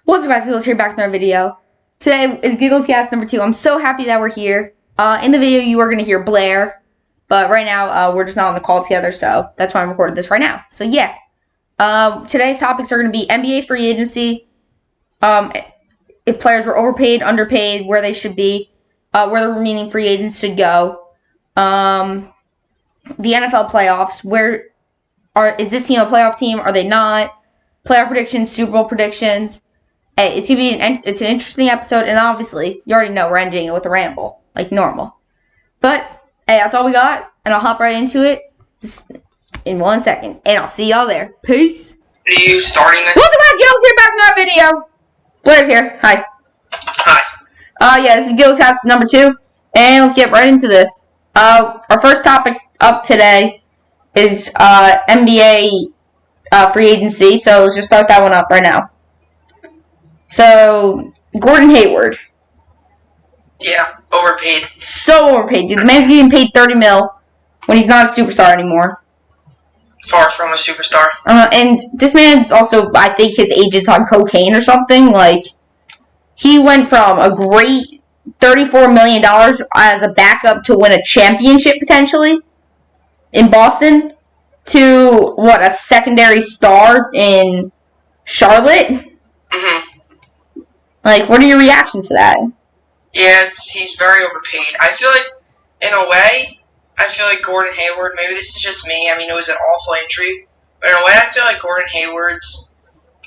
What's up, guys? Giggles here, back with another video. Today is Giggles Cast number 2. I'm so happy that we're here. In the video, you are going to hear Blair, but right now, we're just not on the call together, so that's why I'm recording this right now. So, yeah. Today's topics are going to be NBA free agency, if players were overpaid, underpaid, where they should be, where the remaining free agents should go, the NFL playoffs, is this team a playoff team? Are they not? Playoff predictions, Super Bowl predictions. Hey, it's gonna be it's an interesting episode, and obviously, you already know we're ending it with a ramble, like normal. But hey, that's all we got, and I'll hop right into it just in 1 second, and I'll see y'all there. Peace. Are you starting this? What's up, guys? Giggles here, back in our video. Blair's here. Hi. Hi. Yeah, this is Giggles Cast number 2, and let's get right into this. Our first topic up today is NBA free agency, so let's just start that one up right now. So, Gordon Hayward. Yeah, overpaid. So overpaid, dude. The man's getting paid $30 million when he's not a superstar anymore. Far from a superstar. And this man's also, I think his agent's on cocaine or something. Like, he went from a great $34 million as a backup to win a championship, potentially, in Boston, to, what, a secondary star in Charlotte? Mm-hmm. Like, what are your reactions to that? Yeah, he's very overpaid. I feel like, in a way, Gordon Hayward, maybe this is just me, I mean, it was an awful injury, but in a way, I feel like Gordon Hayward's,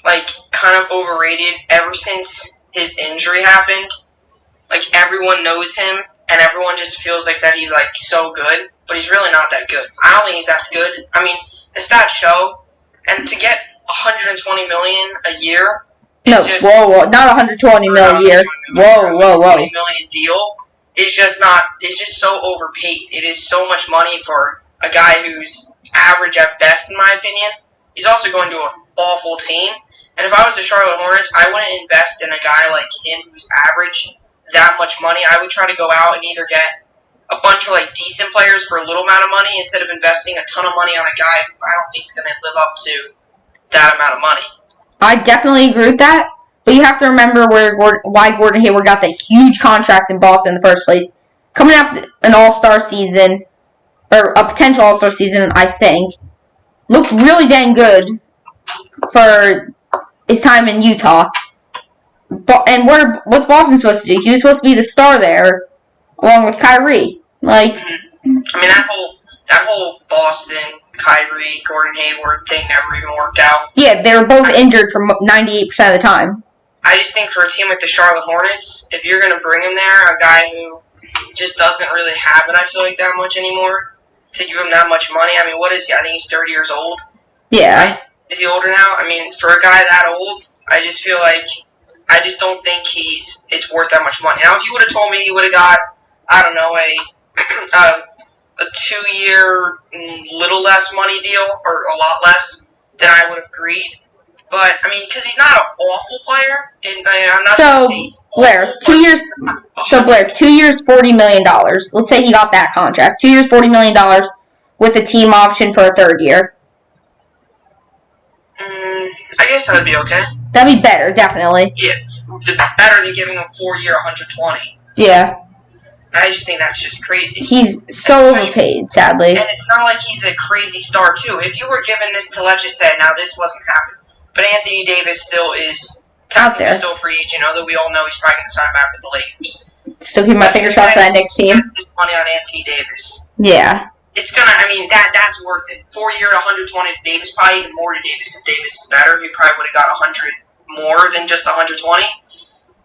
like, kind of overrated ever since his injury happened. Like, everyone knows him, and everyone just feels like that he's, like, so good, but he's really not that good. I don't think he's that good. I mean, the stats show, and to get $120 million a year. No, whoa, not $120 million a year. Whoa. $20 million deal is just not. It's just so overpaid. It is so much money for a guy who's average at best, in my opinion. He's also going to an awful team. And if I was the Charlotte Hornets, I wouldn't invest in a guy like him who's average that much money. I would try to go out and either get a bunch of like decent players for a little amount of money instead of investing a ton of money on a guy who I don't think is going to live up to that amount of money. I definitely agree with that, but you have to remember why Gordon Hayward got that huge contract in Boston in the first place. Coming after an all-star season, or a potential all-star season, I think, looked really dang good for his time in Utah. And what's Boston supposed to do? He was supposed to be the star there, along with Kyrie. Like, I mean, that whole Boston, Kyrie, Gordon Hayward thing never even worked out. Yeah, they were both injured for 98% of the time. I just think for a team like the Charlotte Hornets, if you're going to bring him there, a guy who just doesn't really have it, I feel like, that much anymore, to give him that much money. I mean, what is he? I think he's 30 years old. Yeah. Right? Is he older now? I mean, for a guy that old, I just feel like, I just don't think it's worth that much money. Now, if you would have told me he would have got, I don't know, a 2-year, little less money deal, or a lot less, then I would have agreed. But, I mean, because he's not an awful player, and I'm not so, saying he's Blair, awful, 2 years, Blair, 2 years, $40 million. Let's say he got that contract. 2 years, $40 million with a team option for a third year. I guess that would be okay. That'd be better, definitely. Yeah, better than giving him 4-year, 120. Yeah. I just think that's just crazy. He's so overpaid, sadly. And it's not like he's a crazy star, too. If you were given this to, let's just say, now this wasn't happening, but Anthony Davis still is out there. Still a free agent, although we all know he's probably going to sign back with the Lakers. Still keep my fingers crossed for that next team. This money on Anthony Davis. Yeah. It's going to, I mean, that's worth it. 4-year, 120 to Davis, probably even more to Davis, because Davis is better. He probably would have got 100 more than just 120.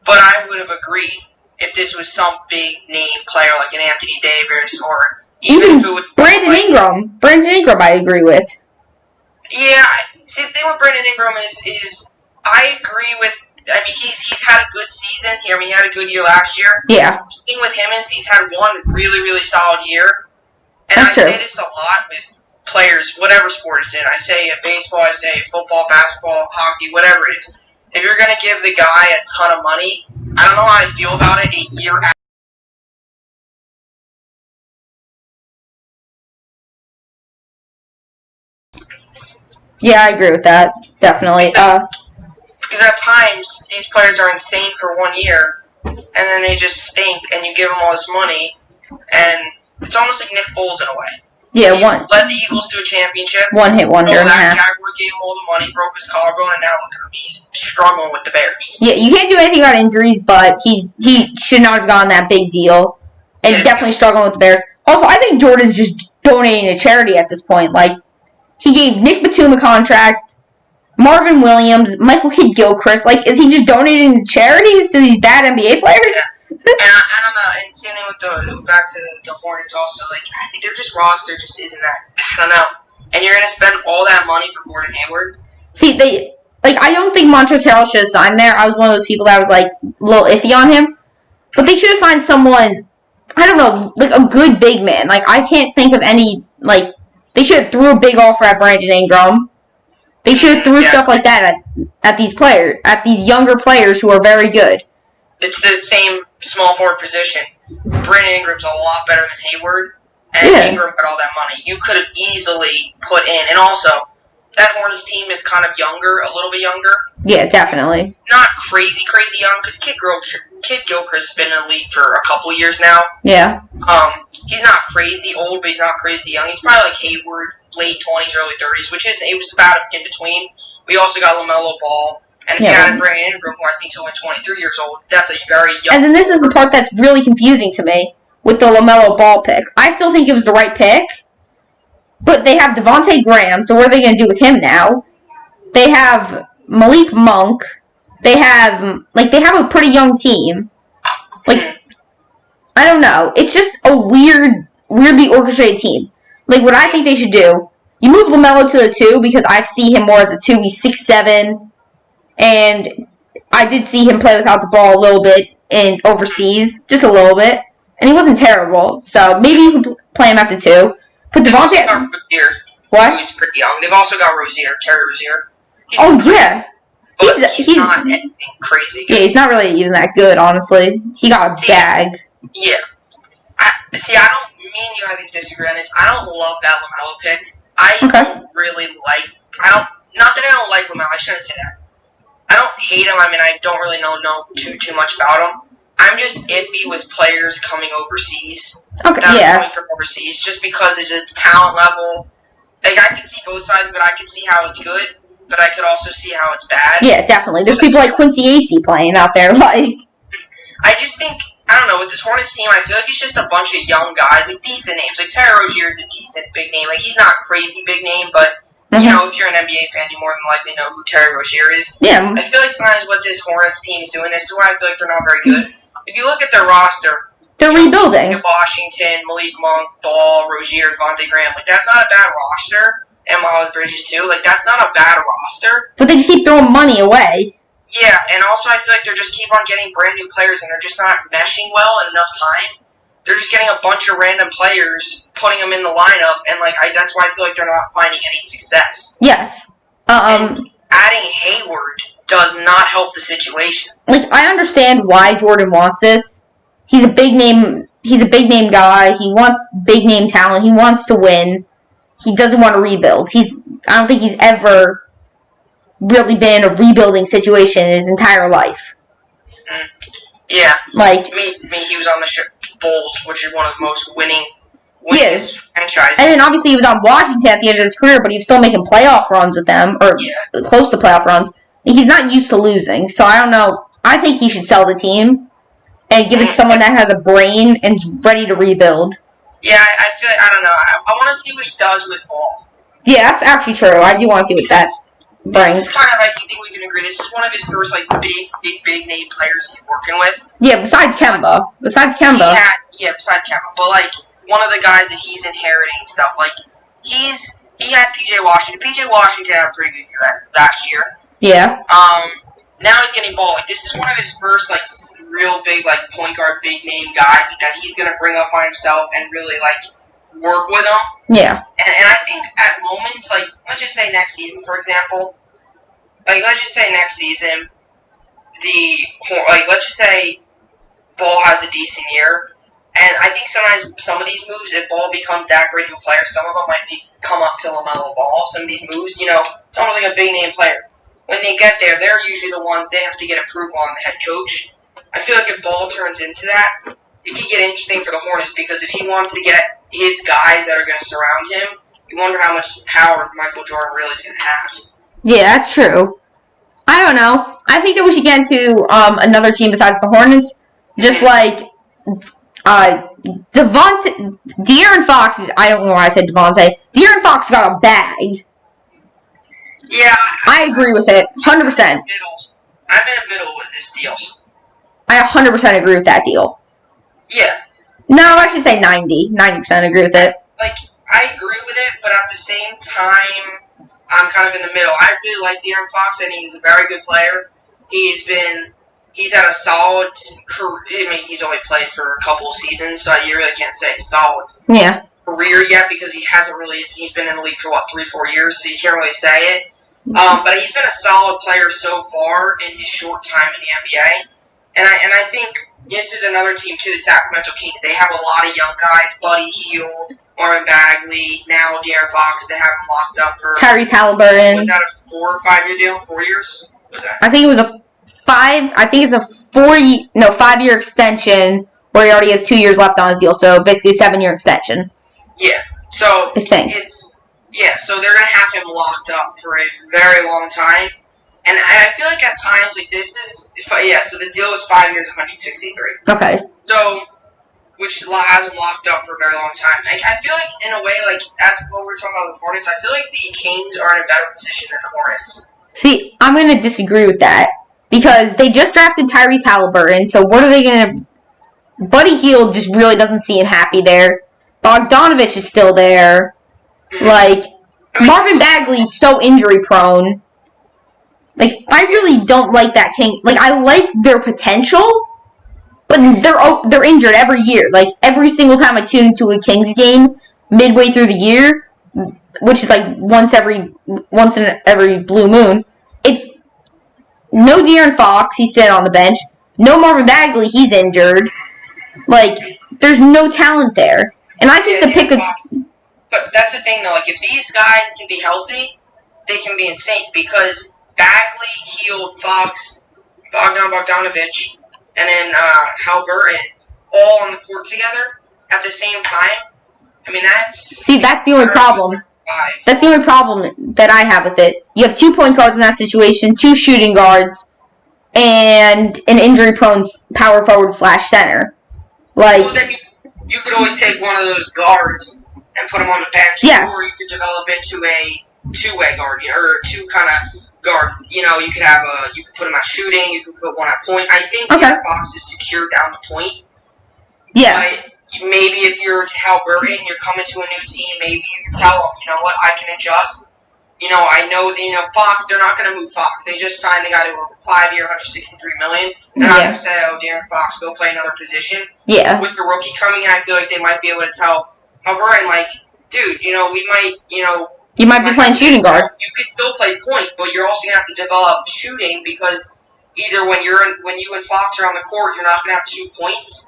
But I would have agreed if this was some big name player like an Anthony Davis, or even if it was Brandon Ingram. Brandon Ingram, I agree with. Yeah, see, the thing with Brandon Ingram is I agree with. I mean, he's had a good season. I mean, he had a good year last year. Yeah. The thing with him is he's had one really, really solid year. And That's true. say this a lot with players, whatever sport it's in. I say in baseball, I say football, basketball, hockey, whatever it is. If you're going to give the guy a ton of money, I don't know how I feel about it a year after. Yeah, I agree with that. Definitely. Because Because at times, these players are insane for 1 year, and then they just stink, and you give them all this money, and it's almost like Nick Foles in a way. Yeah, he led the Eagles to a championship. One-hit wonder. That Jaguars gave him all the money, broke his collarbone, and now look at him. He's struggling with the Bears. Yeah, you can't do anything about injuries, but he should not have gotten that big deal, and definitely struggling with the Bears. Also, I think Jordan's just donating to charity at this point. Like, he gave Nick Batum a contract, Marvin Williams, Michael Kidd-Gilchrist. Like, is he just donating to charities to these bad NBA players? Yeah. And I don't know. And same thing with back to the Hornets also. Like, their just roster just isn't that. I don't know. And you're gonna spend all that money for Gordon Hayward. See, I don't think Montrezl Harrell should have signed there. I was one of those people that was like a little iffy on him, but they should have signed someone. I don't know, like a good big man. Like, I can't think of any. Like, they should have threw a big offer at Brandon Ingram. They should have threw stuff like that at these players, at these younger players who are very good. It's the same small forward position. Brandon Ingram's a lot better than Hayward, and Ingram got all that money. You could have easily put in, and also, that Hornets team is kind of younger, a little bit younger. Yeah, definitely. Not crazy young, because Kidd-Gilchrist's been in the league for a couple years now. Yeah. He's not crazy old, but he's not crazy young. He's probably like Hayward, late 20s, early 30s, it was about in between. We also got LaMelo Ball. And if you added Brandon Ingram, who I think is only 23 years old, that's a very young. And then this is the part that's really confusing to me with the LaMelo Ball pick. I still think it was the right pick, but they have Devontae Graham, so what are they going to do with him now? They have Malik Monk. They have a pretty young team. Like, I don't know. It's just a weirdly orchestrated team. Like, what I think they should do, you move LaMelo to the 2 because I see him more as a 2. He's 6'7". And I did see him play without the ball a little bit in overseas, just a little bit, and he wasn't terrible. So maybe you can play him at the 2. Put Devontae. What? He's pretty young. They've also got Terry Rozier. He's not anything crazy good. Yeah, he's not really even that good, honestly. He got a bag. Yeah. Me and you, I think, disagree on this. I don't love that LaMelo pick. I don't really like. Not that I don't like LaMelo. I shouldn't say that. I don't hate him. I mean, I don't really know too much about him. I'm just iffy with players coming overseas. Coming from overseas, just because it's a talent level. Like, I can see both sides, but I can see how it's good, but I could also see how it's bad. Yeah, definitely. There's people like Quincy Acey playing out there, like. I just think, I don't know, with this Hornets team, I feel like it's just a bunch of young guys, like decent names. Like, Terry Rozier is a decent big name. Like, he's not a crazy big name, but. You know, if you're an NBA fan, you more than likely know who Terry Rozier is. Yeah. I feel like sometimes what this Hornets team is doing, this is why I feel like they're not very good. If you look at their roster, they're rebuilding. Washington, Malik Monk, Ball, Rozier, Devontae Graham. Like, that's not a bad roster. And Miles Bridges, too. Like, that's not a bad roster. But they just keep throwing money away. Yeah, and also I feel like they're just keep on getting brand new players, and they're just not meshing well in enough time. They're just getting a bunch of random players, putting them in the lineup, and that's why I feel like they're not finding any success. Yes. And adding Hayward does not help the situation. Like, I understand why Jordan wants this. He's a big name. He's a big name guy. He wants big name talent. He wants to win. He doesn't want to rebuild. I don't think he's ever really been in a rebuilding situation in his entire life. Yeah. Like, he was on the Bulls, which is one of the most winning franchises. And then obviously he was on Washington at the end of his career, but he was still making playoff runs with them, or close to playoff runs. He's not used to losing, so I don't know. I think he should sell the team and give it to someone that has a brain and is ready to rebuild. Yeah, I feel like, I don't know. I want to see what he does with Ball. Yeah, that's actually true. I do want to see what that brings. This is kind of, I think we can agree, this is one of his first, big name players he's working with. Yeah, besides Kemba. Besides Kemba. But, one of the guys that he's inheriting and stuff, he had P.J. Washington. P.J. Washington had a pretty good year last year. Yeah. Now he's getting Ball. This is one of his first, real big, point guard, big name guys that he's going to bring up by himself and really, work with him. Yeah. And I think at moments, let's just say next season, for example, let's just say next season, let's just say Ball has a decent year, and I think sometimes some of these moves, if Ball becomes that great of a player, some of them might come up to LaMelo Ball, some of these moves, it's almost like a big name player. when they get there, they're usually the ones they have to get approval on the head coach. I feel like if Ball turns into that, it could get interesting for the Hornets because if he wants to get his guys that are going to surround him, you wonder how much power Michael Jordan really is going to have. Yeah, that's true. I don't know. I think that we should get into another team besides the Hornets. Just like De'Aaron Fox. I don't know why I said Devontae. De'Aaron Fox got a bag. Yeah, I agree with it, 100%. I'm in the middle with this deal. I 100% agree with that deal. Yeah. No, I should say 90% agree with it. Like, I agree with it, but at the same time, I'm kind of in the middle. I really like De'Aaron Fox. I think he's a very good player. He's had a solid career. I mean, he's only played for a couple of seasons, so you really can't say solid career yet because he's been in the league for, 3-4 years, so you can't really say it. But he's been a solid player so far in his short time in the NBA. And I think this is another team, too, the Sacramento Kings. They have a lot of young guys, Buddy Hield, Marvin Bagley, now De'Aaron Fox. They have him locked up for... Tyrese Halliburton. Was that a 4 or 5 year deal? 4 years? I think it was a 5-year extension where he already has 2 years left on his deal. So basically a 7-year extension. Yeah. So so they're gonna have him locked up for a very long time. And I feel like at times, like this is, so the deal was 5 years, 163. Okay. So, which has him locked up for a very long time. I feel like, in a way, like, as what we're talking about the Hornets, I feel like the Kings are in a better position than the Hornets. See, I'm going to disagree with that. Because they just drafted Tyrese Halliburton, so what are they going to... Buddy Hield just really doesn't seem happy there. Bogdanovich is still there. Like, Marvin Bagley's so injury-prone. Like, I really don't like that King. Like, I like their potential, but they're injured every year. Like, every single time I tune into a Kings game, midway through the year, which is like once in every blue moon, it's no De'Aaron Fox, he's sitting on the bench. No Marvin Bagley, he's injured. Like, there's no talent there. And I think the pick of... But that's the thing, though. Like, if these guys can be healthy, they can be insane. Because Bagley, Hield, Fox, Bogdanovich, and then Halliburton all on the court together at the same time. I mean, that's... See, that's the only problem. That's the only problem that I have with it. You have 2 point guards in that situation, 2 shooting guards, and an injury-prone power forward / center. Like, well, then you could always take one of those guards and put him on the bench, or you could develop into a 2-way guard, or 2 kind of guard. You know, you could put him at shooting, you could put one at point. I think De'Aaron Fox is secure down the point. Yes. But maybe if you're Halliburton, you're coming to a new team, maybe you can tell them, you know what, I can adjust. You know, I know, Fox, they're not going to move Fox. They just signed the guy to a 5-year, $163 million. They're not going to say, De'Aaron Fox, go play another position. Yeah. With the rookie coming in, I feel like they might be able to tell Halliburton, like, dude, we might, you might be playing shooting guard. You could still play point, but you're also going to have to develop shooting because either when you and Fox are on the court, you're not going to have 2 points.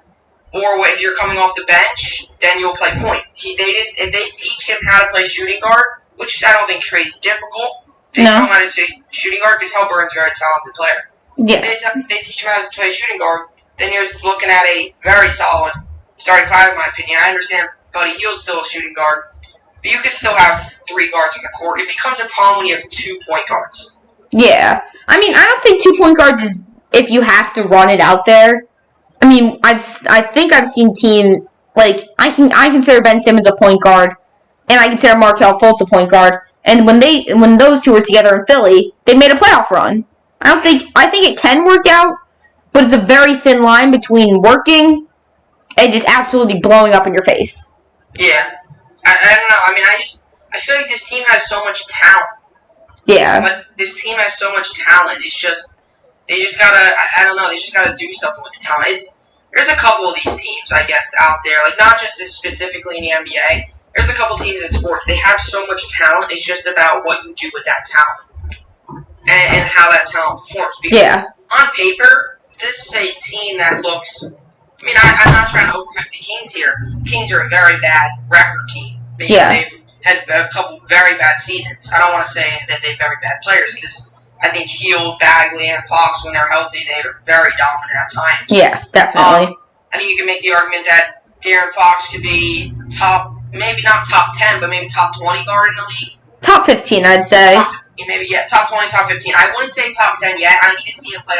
Or if you're coming off the bench, then you'll play point. If they teach him how to play shooting guard, which I don't think is crazy difficult, they tell him how to play shooting guard because Halliburton's a very talented player. Yeah. They teach him how to play shooting guard, then you're looking at a very solid starting 5, in my opinion. I understand Buddy Hield's still a shooting guard, but you could still have 3 guards on the court. It becomes a problem when you have 2 point guards. Yeah. I mean, I don't think 2 point guards is if you have to run it out there. I mean, I think I've seen teams, like, I consider Ben Simmons a point guard, and I consider Markelle Fultz a point guard, and when those 2 were together in Philly, they made a playoff run. I think it can work out, but it's a very thin line between working and just absolutely blowing up in your face. Yeah. I don't know. I mean, I feel like this team has so much talent. Yeah. But this team has so much talent. It's just... They just gotta do something with the talent. There's a couple of these teams, I guess, out there, like not just specifically in the NBA. There's a couple teams in sports. They have so much talent. It's just about what you do with that talent and how that talent performs. Because on paper, this is a team that looks. I mean, I'm not trying to overhype the Kings here. Kings are a very bad record team. They've had a couple very bad seasons. I don't want to say that they're very bad players because I think Hield, Bagley, and Fox, when they're healthy, they were very dominant at times. Yes, definitely. I think you can make the argument that De'Aaron Fox could be top, maybe not top 10, but maybe top 20 guard in the league. Top 15, I'd say. Top 20, top 15. I wouldn't say top 10 yet. I need to see him play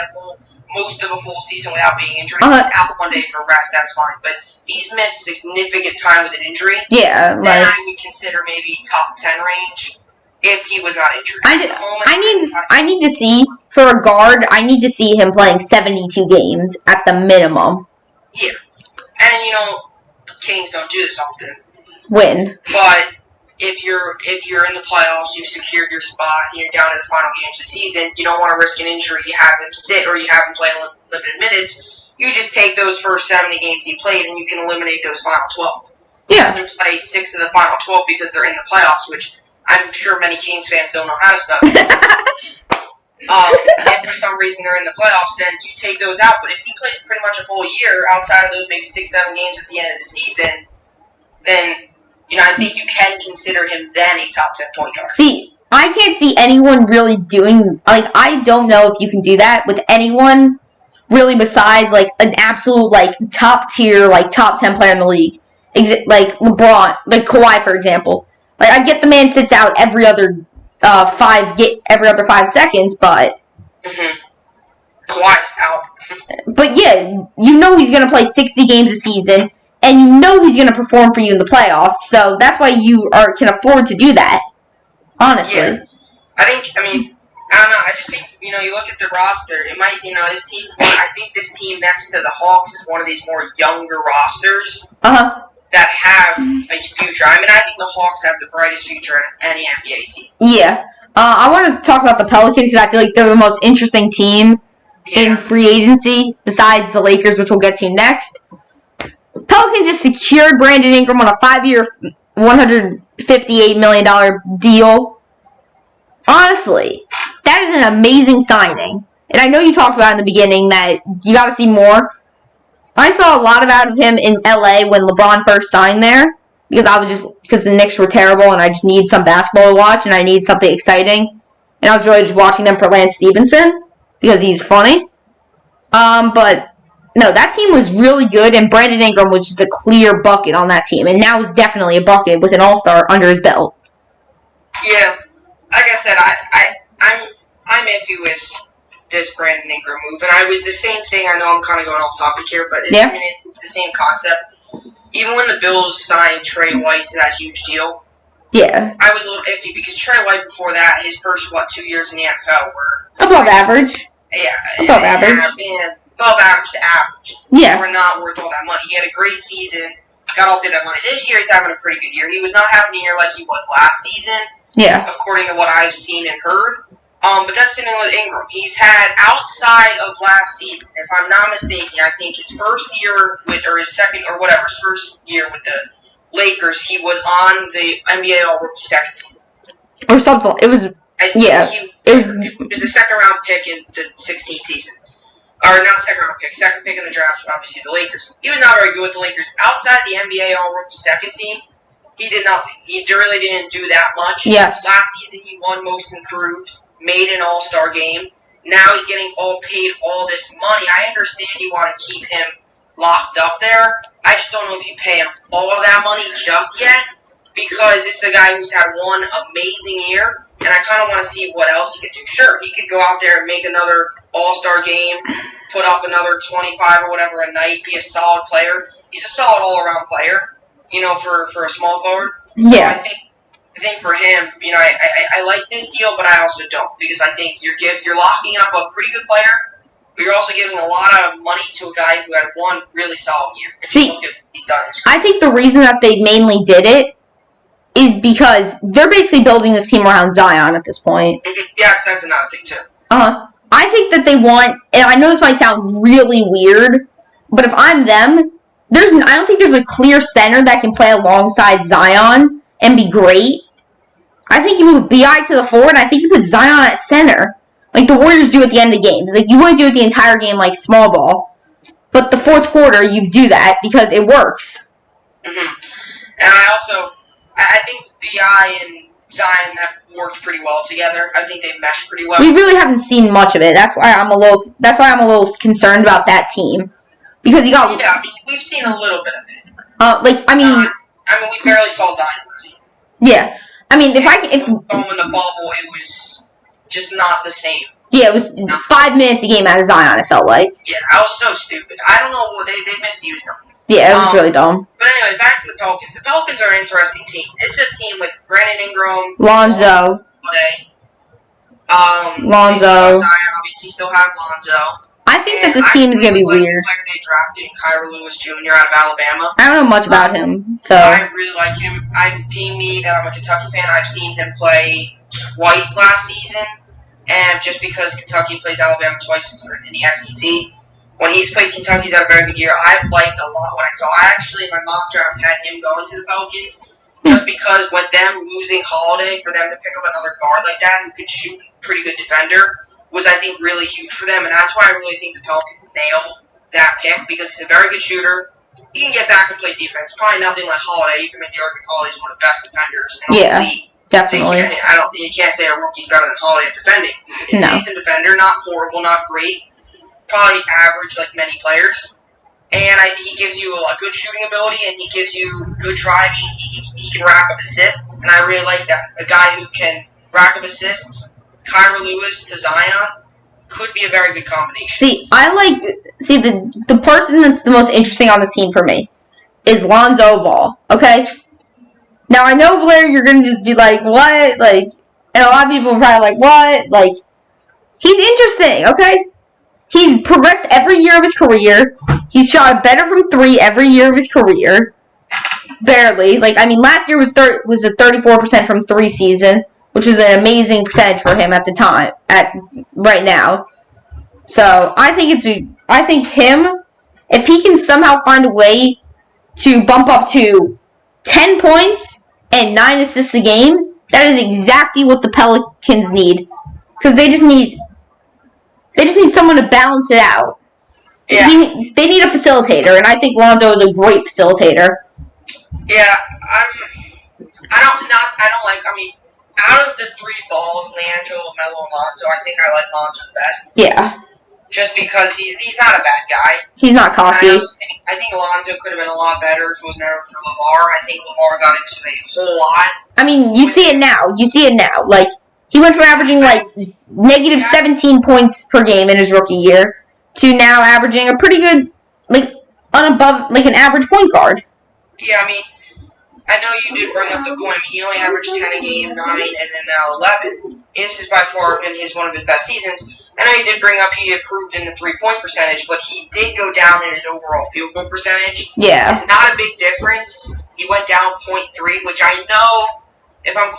most of a full season without being injured. If he's out one day for rest, that's fine. But he's missed significant time with an injury. Yeah, then I would consider maybe top 10 range if he was not injured. I need to see, for a guard, I need to see him playing 72 games at the minimum. Yeah. And, Kings don't do this often. Win. But if you're in the playoffs, you've secured your spot, and you're down to the final games of the season, you don't want to risk an injury. You have him sit or you have him play limited minutes. You just take those first 70 games he played, and you can eliminate those final 12. Yeah. He doesn't play 6 of the final 12 because they're in the playoffs, which I'm sure many Kings fans don't know how to spell. If for some reason they're in the playoffs, then you take those out. But if he plays pretty much a full year outside of those maybe 6-7 games at the end of the season, then I think you can consider him then a top 10 point guard. See, I can't see anyone really doing, I don't know if you can do that with anyone really besides, an absolute, top tier, top 10 player in the league. Like LeBron, like Kawhi, for example. I get the man sits out every other 5 seconds, but Kawhi's out. But yeah, he's going to play 60 games a season, and he's going to perform for you in the playoffs. So that's why you can afford to do that. Honestly, yeah. I don't know. I just think you look at the roster. It might this team's one. I think this team next to the Hawks is one of these more younger rosters. That have a future. I think the Hawks have the brightest future in any NBA team. Yeah. I want to talk about the Pelicans because I feel like they're the most interesting team in free agency besides the Lakers, which we'll get to next. Pelicans just secured Brandon Ingram on a 5-year, $158 million deal. Honestly, that is an amazing signing. And I know you talked about in the beginning that you got to see more. I saw a lot out of him in LA when LeBron first signed there because the Knicks were terrible and I just need some basketball to watch and I need something exciting. And I was really just watching them for Lance Stevenson because he's funny. But no, that team was really good and Brandon Ingram was just a clear bucket on that team and now is definitely a bucket with an all-star under his belt. Yeah, like I said, I'm iffy with this Brandon Ingram move, and I was the same thing. I know I'm kind of going off topic here, but it's the same concept. Even when the Bills signed Trey White to that huge deal, I was a little iffy because Trey White before that, his first 2 years in the NFL were above average. Yeah, above average. Above average to average. Yeah, they were not worth all that money. He had a great season, got all paid that money. This year he's having a pretty good year. He was not having a year like he was last season. Yeah, according to what I've seen and heard. But that's the thing with Ingram. He's had, outside of last season, if I'm not mistaken, I think his first year his second, or whatever, his first year with the Lakers, he was on the NBA All-Rookie second team. Or something. It was, it was a second-round pick in the 16th season. Or not second-round pick, second pick in the draft, obviously, the Lakers. He was not very good with the Lakers. Outside the NBA All-Rookie second team, he did nothing. He really didn't do that much. Yes. Last season, he won Most Improved. Made an all-star game. Now he's getting paid all this money. I understand you want to keep him locked up there. I just don't know if you pay him all of that money just yet because this is a guy who's had one amazing year, and I kind of want to see what else he could do. Sure, he could go out there and make another all-star game, put up another 25 or whatever a night, be a solid player. He's a solid all-around player, for a small forward. So yeah. I think for him, I like this deal, but I also don't because I think you're locking up a pretty good player, but you're also giving a lot of money to a guy who had one really solid year. See, he's done. I think the reason that they mainly did it is because they're basically building this team around Zion at this point. Yeah, that's another thing too. I think that they want, and I know this might sound really weird, but if I'm them, I don't think there's a clear center that can play alongside Zion and be great. I think you move B.I. to the forward, and I think you put Zion at center. Like the Warriors do at the end of games. Like, you wouldn't do it the entire game like small ball. But the fourth quarter, you do that because it works. And I think B.I. and Zion have worked pretty well together. I think they've meshed pretty well. We really haven't seen much of it. That's why I'm a little concerned about that team. Because you got Yeah, I mean, we've seen a little bit of it. we barely saw Zion last season. Yeah. I mean, if in the bubble, it was just not the same. Yeah, it was 5 minutes a game out of Zion, it felt like. Yeah, I was so stupid. I don't know, they misused him. Yeah, it was really dumb. But anyway, back to the Pelicans. The Pelicans are an interesting team. It's a team with Brandon Ingram, Lonzo. Lonzo. Zion, obviously, still have Lonzo. I think that this team is going to be weird. The player they drafted, Kyra Lewis Jr. out of Alabama. I don't know much about him, so. I really like him. Being me that I'm a Kentucky fan, I've seen him play twice last season. And just because Kentucky plays Alabama twice in the SEC, when he's played Kentucky, he's had a very good year. I've liked a lot what I saw. I actually, in my mock draft, had him going to the Pelicans. Just because with them losing Holiday, for them to pick up another guard like that who could shoot, pretty good defender, was, I think, really huge for them. And that's why I really think the Pelicans nailed that pick, because he's a very good shooter. He can get back and play defense. Probably nothing like Holiday. You can make the argument Holiday's one of the best defenders in the league. Definitely. You can't say a rookie's better than Holiday at defending. He's a decent defender, not horrible, not great. Probably average like many players. And he gives you a good shooting ability, and he gives you good driving. He can rack up assists, and I really like that. A guy who can rack up assists, Kyra Lewis to Zion, could be a very good combination. The person that's the most interesting on this team for me is Lonzo Ball, okay? Now, I know, Blair, you're going to just be like, what? Like, and a lot of people are probably like, what? Like, he's interesting, okay? He's progressed every year of his career. He's shot better from 3 every year of his career. Barely. Last year was a 34% from 3 season, which is an amazing percentage for him at the time, right now. So, I think him, if he can somehow find a way to bump up to 10 points and 9 assists a game, that is exactly what the Pelicans need. Because they just need someone to balance it out. Yeah. They need a facilitator, and I think Lonzo is a great facilitator. Yeah, out of the 3 balls, Leandro, Melo, and Lonzo, I think I like Lonzo the best. Yeah. Just because he's not a bad guy. He's not cocky. I think Lonzo could have been a lot better if it was never for LeVar. I think LeVar got into a whole lot. You see it now. Like, he went from averaging, negative 17 points per game in his rookie year to now averaging a pretty good, an average point guard. Yeah, I know you did bring up the point. He only averaged 10 a game, 9, and then now 11. This is by far been one of his best seasons. I know you did bring up he improved in the 3-point percentage, but he did go down in his overall field goal percentage. Yeah. It's not a big difference. He went down 0.3, which I know, if I'm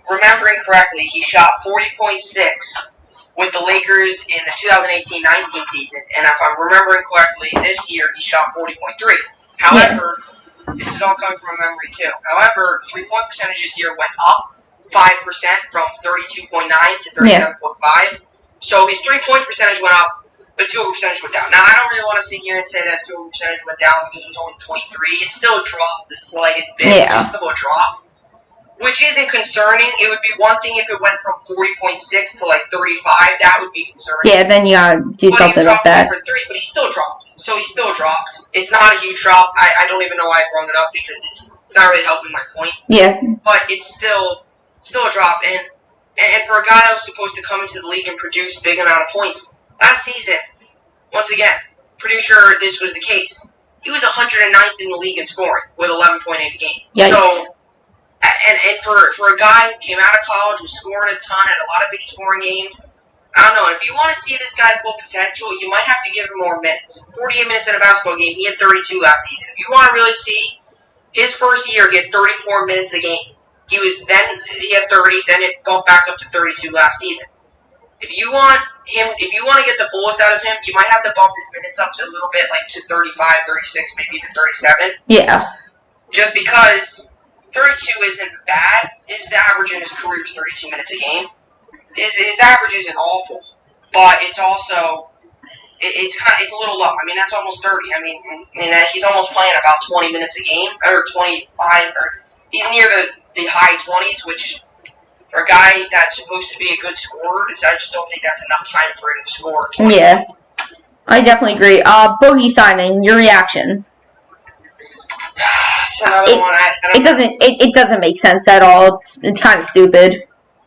remembering correctly, he shot 40.6 with the Lakers in the 2018-19 season, and if I'm remembering correctly, this year he shot 40.3. However, this is all coming from memory too. However, 3-point percentage this year went up 5% from 32.9 to 37.5. So his 3-point percentage went up, but his field goal percentage went down. Now, I don't really want to sit here and say that his field goal percentage went down because it was only 0.3. It still dropped the slightest bit. Yeah. It's still a drop, which isn't concerning. It would be one thing if it went from 40.6 to 35. That would be concerning. Yeah, then you gotta do something like that. For 3, but he still dropped. So he still dropped. It's not a huge drop. I don't even know why I brought it up because it's not really helping my point. Yeah. But it's still a drop. And for a guy that was supposed to come into the league and produce a big amount of points, last season, once again, pretty sure this was the case. He was 109th in the league in scoring with 11.8 a game. Yikes. So, and for a guy who came out of college, was scoring a ton, had a lot of big scoring games, I don't know. If you want to see this guy's full potential, you might have to give him more minutes. 48 minutes in a basketball game. He had 32 last season. If you want to really see his first year get 34 minutes a game, he had 30, then it bumped back up to 32 last season. If you want to get the fullest out of him, you might have to bump his minutes up to a little bit, to 35, 36, maybe even 37. Yeah. Just because 32 isn't bad. His average in his career is 32 minutes a game. His average isn't awful, but it's also it's a little low. That's almost 30. He's almost playing about 20 minutes a game, or 25, or he's near the high 20s, which for a guy that's supposed to be a good scorer, I just don't think that's enough time for him to score. Yeah, I definitely agree. Boogie signing, your reaction? It's another one. It doesn't make sense at all. It's kind of stupid.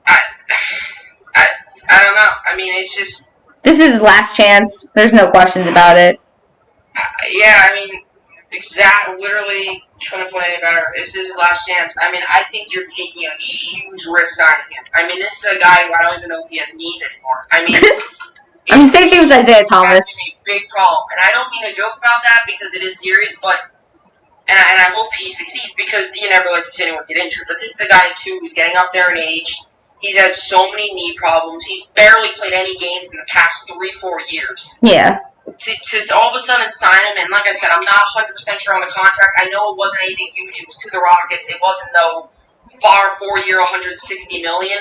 I don't know. I mean, it's just... This is his last chance. There's no questions about it. Yeah, I mean, literally couldn't put any better. This is his last chance. I mean, I think you're taking a huge risk signing him. I mean, this is a guy who I don't even know if he has knees anymore. I mean... same thing with Isaiah Thomas. That's a big problem. And I don't mean to joke about that because it is serious, but... And I hope he succeeds because you never like to see anyone get injured. But this is a guy, too, who's getting up there in age. He's had so many knee problems. He's barely played any games in the past 3-4 years. Yeah. To all of a sudden sign him, and like I said, I'm not 100% sure on the contract. I know it wasn't anything huge. It was to the Rockets. It wasn't no 4-year, $160 million.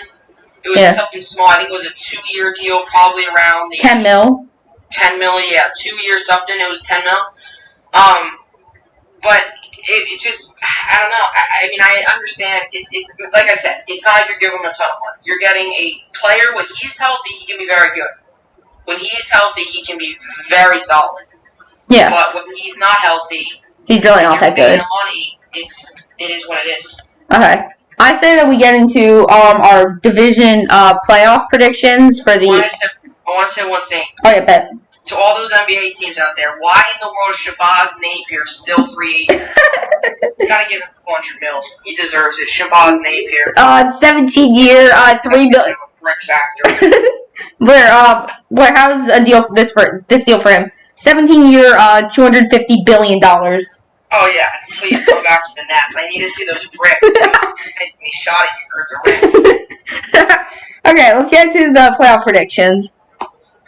It was something small. I think it was a 2-year deal, probably around the 10 mil. 10 mil, yeah, 2 years something. It was 10 mil. But it just, I don't know. I mean, I understand. It's like I said, it's not like you're giving him a ton of money. You're getting a player when he's healthy, he can be very good. When he is healthy, he can be very solid. Yeah. But when he's not healthy, he's really not that good. The money, it is what it is. Okay. I say that we get into our division playoff predictions for the. I want to say one thing. Oh yeah, bet. To all those NBA teams out there, why in the world is Shabazz Napier still free agent? You gotta give him $400 million. He deserves it. Shabazz Napier. 17-year, $3 billion. Brick factory. How's a deal for this deal for him? 17-year, $250 billion. Oh yeah, please go back to the Nets. I need to see those bricks. Me shot at you or the rim. Okay, let's get to the playoff predictions.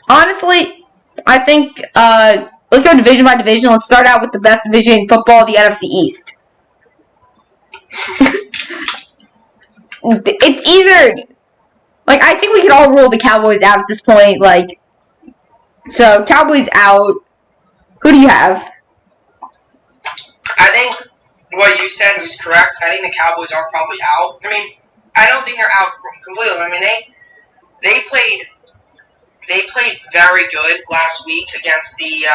Honestly, I think let's go division by division. Let's start out with the best division in football, the NFC East. It's either I think we could all rule the Cowboys out at this point. So Cowboys out. Who do you have? I think what you said was correct. I think the Cowboys are probably out. I mean, I don't think they're out completely. I mean, they played very good last week against the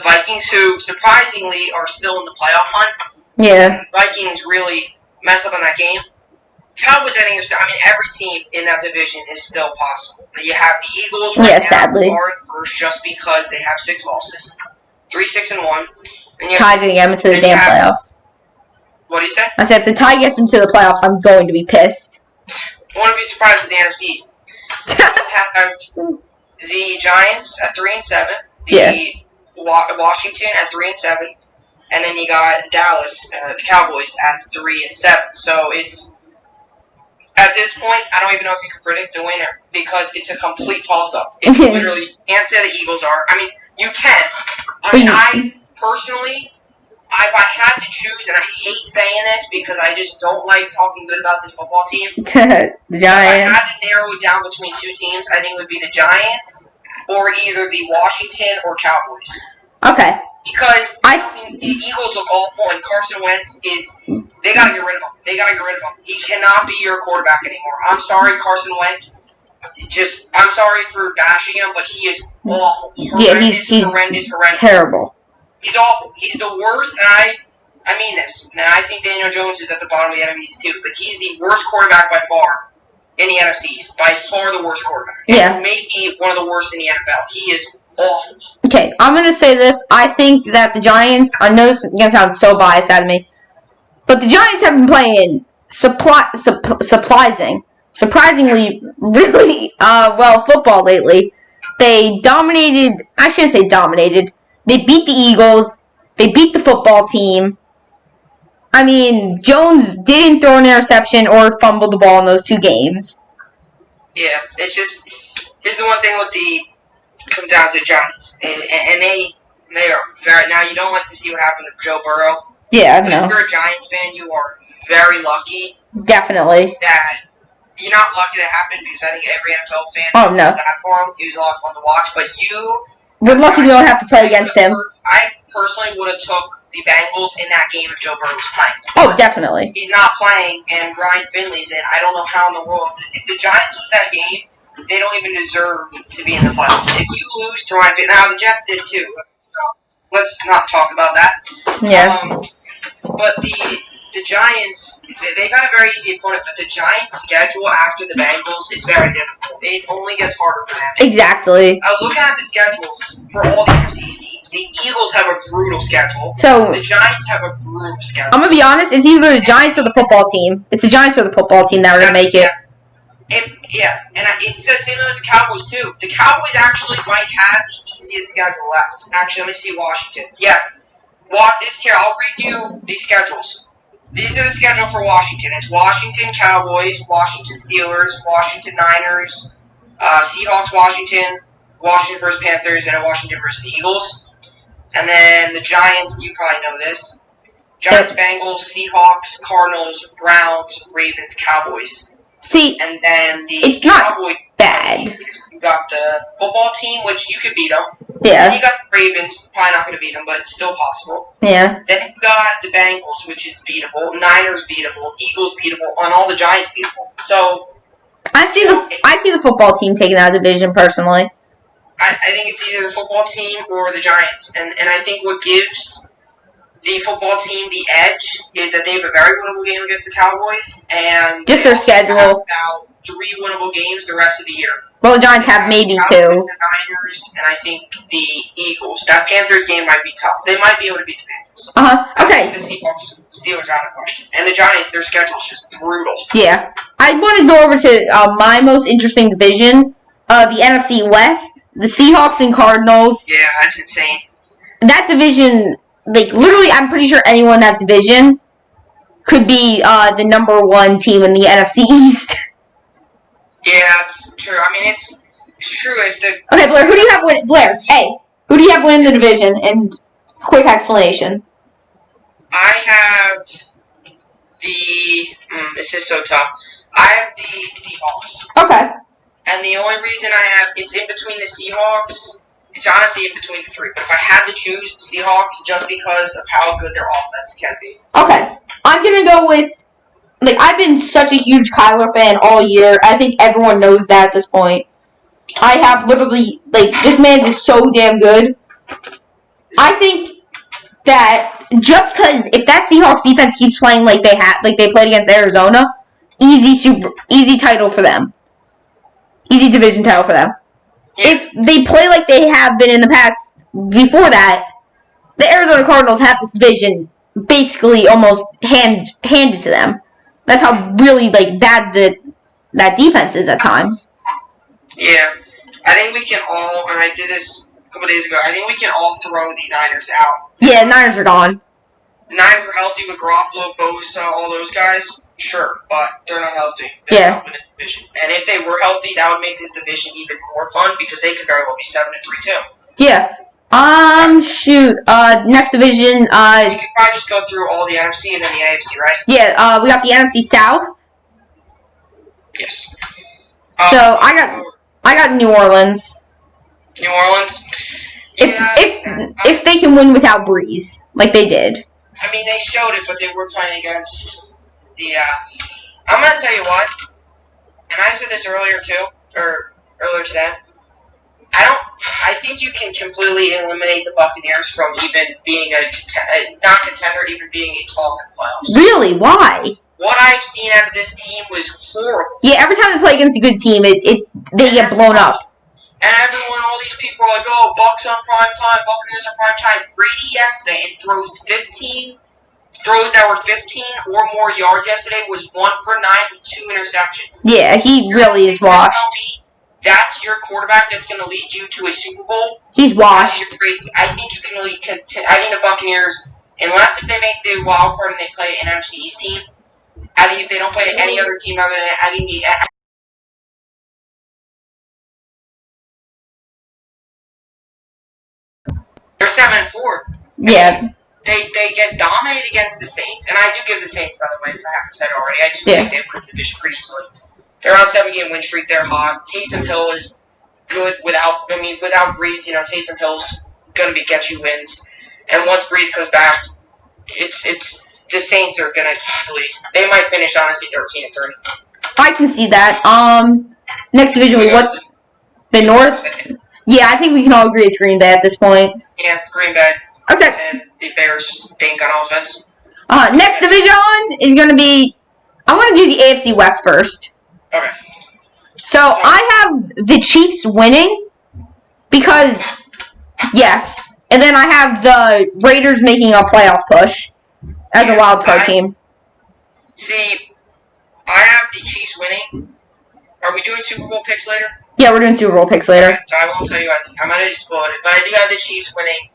Vikings, who surprisingly are still in the playoff hunt. Yeah. Vikings really mess up on that game. Cowboys, I think, every team in that division is still possible. You have the Eagles right now, sadly, are in first just because they have 6 losses, 3-6-1. Ties going to get into the damn playoffs. What do you say? I said if the tie gets into the playoffs, I'm going to be pissed. I wouldn't be surprised if the NFC East. You have the Giants at 3-7, the Washington at 3-7, and then you got Dallas, the Cowboys at 3-7. So it's at this point, I don't even know if you can predict the winner because it's a complete toss-up. It's literally, you can't say the Eagles are. I mean, you can. I personally, if I had to choose, and I hate saying this because I just don't like talking good about this football team. The Giants. If I had to narrow it down between 2 teams, I think it would be the Giants or either the Washington or Cowboys. Okay. Because I think the Eagles look awful, and Carson Wentz they gotta get rid of him. He cannot be your quarterback anymore. I'm sorry, Carson Wentz. I'm sorry for bashing him, but he is awful. He's horrendous. Terrible. He's awful. He's the worst, and I mean this. And I think Daniel Jones is at the bottom of the NFC too, but he's the worst quarterback by far in the NFC East. By far the worst quarterback. Yeah. Maybe one of the worst in the NFL. He is awful. Okay, I'm going to say this. I think that the Giants, I know this is going to sound so biased out of me, but the Giants have been playing surprisingly really well football lately. They dominated, I shouldn't say dominated, they beat the Eagles, they beat the football team. I mean, Jones didn't throw an interception or fumble the ball in those 2 games. Yeah, it's just, here's the one thing with comes down to the Giants, and they are very, now you don't like to see what happened with Joe Burrow. Yeah, but no. If you're a Giants fan, you are very lucky. Definitely. That you're not lucky that happened because I think every NFL fan felt bad for him. He was a lot of fun to watch, but we're lucky we don't have to play against him. I personally would have took the Bengals in that game if Joe Burrow was playing. Oh, definitely. He's not playing, and Ryan Finley's in. I don't know how in the world. If the Giants lose that game, they don't even deserve to be in the playoffs. If you lose to Ryan Finley, now the Jets did too. Let's not talk about that. Yeah. But the Giants, they got a very easy opponent, but the Giants' schedule after the Bengals is very difficult. It only gets harder for them. Exactly. I was looking at the schedules for all the NFC's teams. The Eagles have a brutal schedule. So the Giants have a brutal schedule. I'm gonna be honest. It's either the Giants or the football team. It's the Giants or the football team that are gonna make it. It's the same with the Cowboys too. The Cowboys actually might have the easiest schedule left. Actually, let me see Washington's. Yeah, this here. I'll read you these schedules. These are the schedule for Washington. It's Washington Cowboys, Washington Steelers, Washington Niners, Seahawks, Washington versus Panthers, and Washington versus the Eagles. And then the Giants, you probably know this. Giants, Bengals, Seahawks, Cardinals, Browns, Ravens, Cowboys. See, and then it's not bad. You got the football team, which you could beat them. Yeah. Then you got the Ravens, probably not going to beat them, but it's still possible. Yeah. Then you got the Bengals, which is beatable. Niners beatable. Eagles beatable, and all the Giants beatable. So I see the football team taking that division personally. I think it's either the football team or the Giants, and I think what gives the football team the edge is that they have a very winnable game against the Cowboys, and just their schedule. Have about 3 winnable games the rest of the year. Well, the Giants have maybe the two. The Niners, and I think the Eagles. That Panthers game might be tough. They might be able to beat the Panthers. Okay. The Seahawks, Steelers out of question, and the Giants. Their schedule is just brutal. Yeah. I want to go over to my most interesting division, the NFC West, the Seahawks and Cardinals. Yeah, that's insane. That division. Like, literally, I'm pretty sure anyone in that division could be the number 1 team in the NFC East. Yeah, it's true. I mean, it's true if the... Okay, Blair, who do you have win... Blair, hey, who do you have winning the division? And quick explanation. I have the... this is so tough. I have the Seahawks. Okay. And the only reason I have... It's in between the Seahawks... It's honestly in between the 3, but if I had to choose Seahawks just because of how good their offense can be. Okay. I'm going to go with, like, I've been such a huge Kyler fan all year. I think everyone knows that at this point. I have literally, like, this man is so damn good. I think that just because if that Seahawks defense keeps playing like they played against Arizona, easy title for them. Easy division title for them. If they play like they have been in the past before that, the Arizona Cardinals have this division basically almost handed to them. That's how really like bad that defense is at times. Yeah. I think we can all, and I did this a couple days ago, I think we can all throw the Niners out. Yeah, Niners are gone. The Niners are healthy with Garoppolo, Bosa, all those guys. Sure, but they're not healthy. They're not winning the division. And if they were healthy, that would make this division even more fun because they could very well be 7-3 too. Yeah. Shoot. Next division. We could probably just go through all the NFC and then the AFC, right? Yeah. We got the NFC South. Yes. So I got New Orleans. New Orleans. If they can win without Breeze, like they did. I mean, they showed it, but they were playing against the. I'm gonna tell you what, and I said this earlier too, or earlier today. I think you can completely eliminate the Buccaneers from even being not contender, even being a talk in the playoffs. Really? Why? What I've seen out of this team was horrible. Yeah, every time they play against a good team, they get blown up. And everyone, all these people are like, oh, Bucks on prime time, Buccaneers on prime time. Brady yesterday and throws that were 15 or more yards yesterday was 1 for 9 with 2 interceptions. Yeah, he really is washed. That's your quarterback that's going to lead you to a Super Bowl. He's washed. You're crazy. I think you can lead. I think the Buccaneers, unless if they make the wild card and they play an NFC East team, I think if they don't play any other team other than I think they're 7-4. Yeah. They get dominated against the Saints, and I do give the Saints, by the way, if I haven't said it already, I do think they win the division pretty easily. They're on a 7-game win streak. They're hot. Taysom Hill is good without Breeze. Taysom Hill's going to get you wins. And once Breeze comes back, it's the Saints are gonna easily. They might finish honestly 13-3. I can see that. Next division, what's the North? Yeah, I think we can all agree it's Green Bay at this point. Yeah, Green Bay. Okay. And the Bears stink on offense. Next division is going to be... I want to do the AFC West first. Okay. So, I have the Chiefs winning because... Yes. And then I have the Raiders making a playoff push as a wild card team. See, I have the Chiefs winning. Are we doing Super Bowl picks later? Yeah, we're doing Super Bowl picks later. Okay, so I won't tell you. I might have just spoiled it, but I do have the Chiefs winning